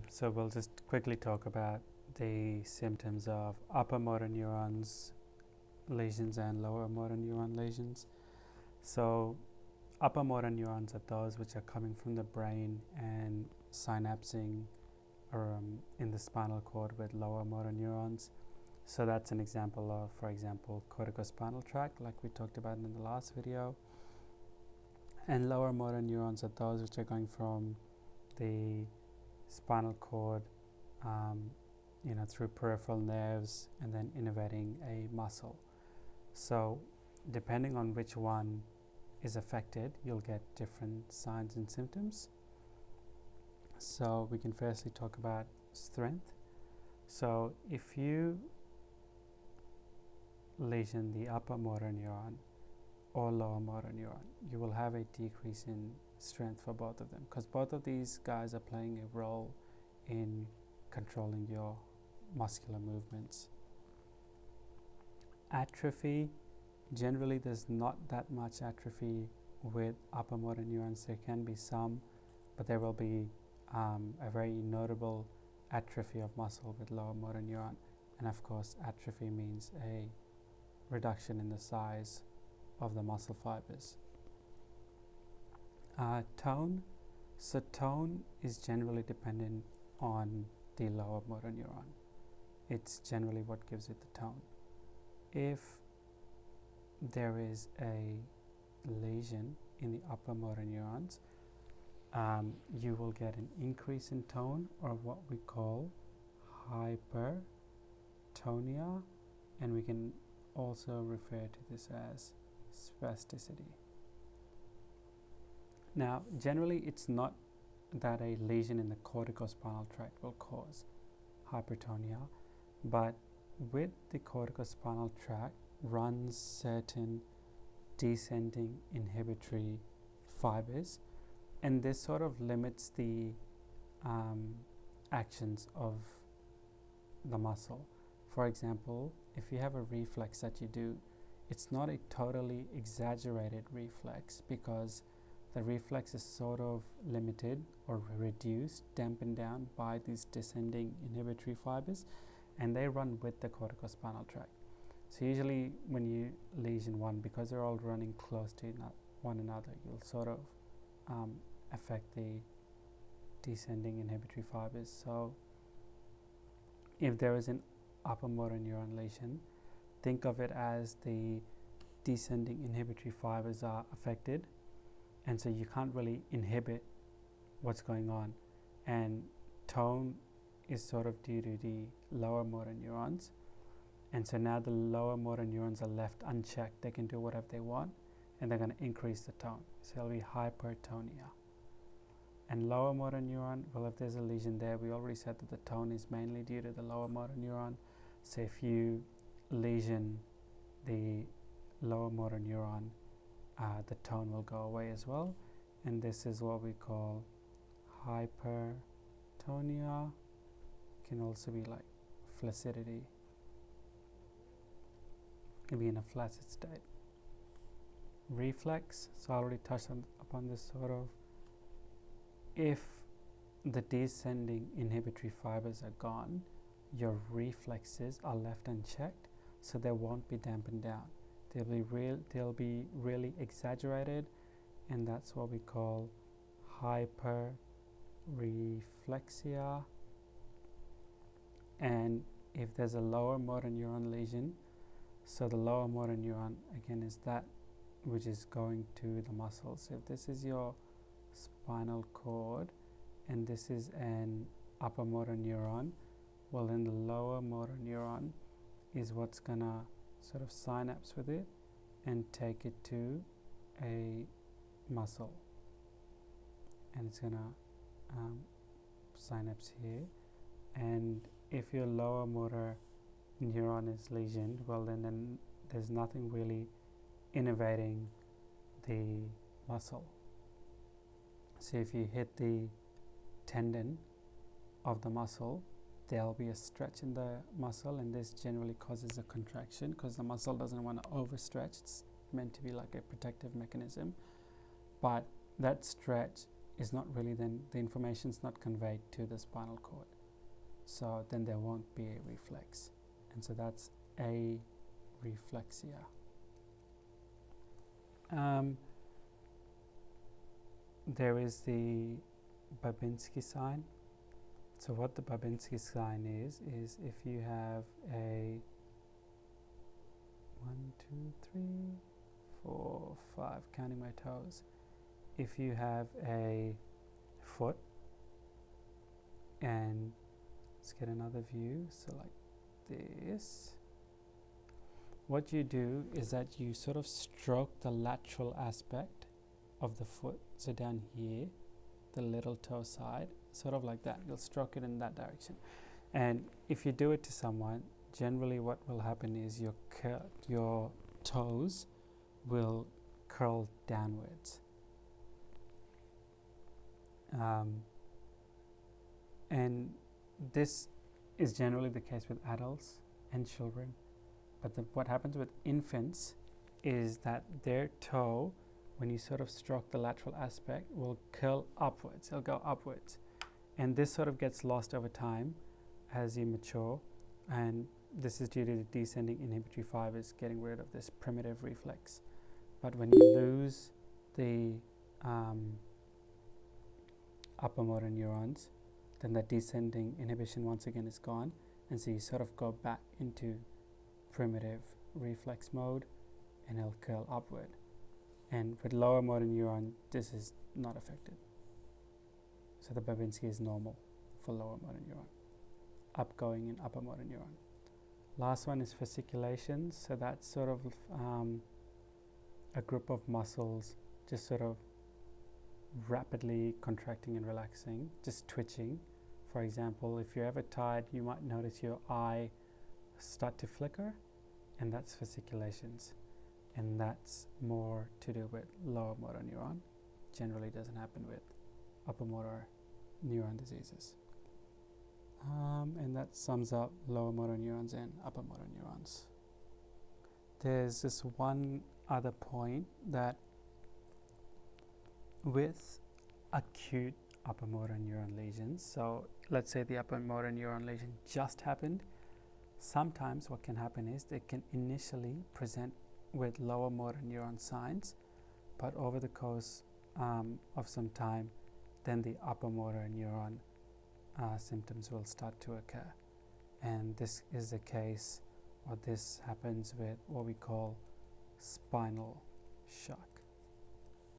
So we'll just quickly talk about the symptoms of upper motor neurons lesions and lower motor neuron lesions. So upper motor neurons are those which are coming from the brain and synapsing in the spinal cord with lower motor neurons. So that's an example of, for example, corticospinal tract, like we talked about in the last video. And lower motor neurons are those which are going from the spinal cord through peripheral nerves and then innervating a muscle. So depending on which one is affected, you'll get different signs and symptoms. So we can firstly talk about strength. So if you lesion the upper motor neuron or lower motor neuron, you will have a decrease in strength for both of them, because both of these guys are playing a role in controlling your muscular movements. Atrophy, generally there's not that much atrophy with upper motor neurons. There can be some, but there will be a very notable atrophy of muscle with lower motor neuron. And of course, atrophy means a reduction in the size of the muscle fibers. Tone. So tone is generally dependent on the lower motor neuron. It's generally what gives it the tone. If there is a lesion in the upper motor neurons, you will get an increase in tone, or what we call hypertonia, and we can also refer to this as spasticity. Now, generally it's not that a lesion in the corticospinal tract will cause hypertonia, but with the corticospinal tract runs certain descending inhibitory fibers, and this sort of limits the actions of the muscle. For example, if you have a reflex that you do, it's not a totally exaggerated reflex, because the reflex is sort of limited or reduced, dampened down by these descending inhibitory fibers, and they run with the corticospinal tract. So usually when you lesion one, because they're all running close to one another, you'll sort of affect the descending inhibitory fibers. So if there is an upper motor neuron lesion, think of it as the descending inhibitory fibers are affected, and so you can't really inhibit what's going on, and tone is sort of due to the lower motor neurons, and so now the lower motor neurons are left unchecked. They can do whatever they want, and they're going to increase the tone, so it'll be hypertonia. And lower motor neuron, well, if there's a lesion there, we already said that the tone is mainly due to the lower motor neuron. So if you lesion the lower motor neuron, the tone will go away as well, and this is what we call hypertonia. Can also be like flaccidity. Can be in a flaccid state. Reflex, so I already touched upon this sort of. If the descending inhibitory fibers are gone, your reflexes are left unchecked, so they won't be dampened down. They'll be really exaggerated, and that's what we call hyperreflexia. And if there's a lower motor neuron lesion, so the lower motor neuron again is that which is going to the muscles. So if this is your spinal cord and this is an upper motor neuron, well, then the lower motor neuron is what's gonna sort of synapse with it and take it to a muscle, and it's gonna synapse here. And if your lower motor neuron is lesioned, well, then there's nothing really innervating the muscle. So if you hit the tendon of the muscle, there'll be a stretch in the muscle, and this generally causes a contraction because the muscle doesn't want to overstretch. It's meant to be like a protective mechanism, but that stretch is not really, then the information is not conveyed to the spinal cord, so then there won't be a reflex, and so that's areflexia. There is the Babinski sign. So what the Babinski sign is if you have a 1, 2, 3, 4, 5, counting my toes. If you have a foot, and let's get another view, so like this, what you do is that you sort of stroke the lateral aspect of the foot, so down here, the little toe side, sort of like that. You'll stroke it in that direction, and if you do it to someone, generally what will happen is your toes will curl downwards, and this is generally the case with adults and children, but what happens with infants is that their toe, when you sort of stroke the lateral aspect, will curl upwards. It'll go upwards, and this sort of gets lost over time as you mature, and this is due to the descending inhibitory fibers getting rid of this primitive reflex. But when you lose the upper motor neurons, then the descending inhibition once again is gone, and so you sort of go back into primitive reflex mode, and it'll curl upward. And with lower motor neuron, this is not affected. So the Babinski is normal for lower motor neuron, upgoing in upper motor neuron. Last one is fasciculations. So that's sort of a group of muscles just sort of rapidly contracting and relaxing, just twitching. For example, if you're ever tired, you might notice your eye start to flicker, and that's fasciculations. And that's more to do with lower motor neuron. Generally doesn't happen with upper motor neuron diseases. And that sums up lower motor neurons and upper motor neurons. There's this one other point, that with acute upper motor neuron lesions, so let's say the upper motor neuron lesion just happened, sometimes what can happen is they can initially present with lower motor neuron signs, but over the course of some time, then the upper motor neuron symptoms will start to occur. And this is the case, or this happens with what we call spinal shock.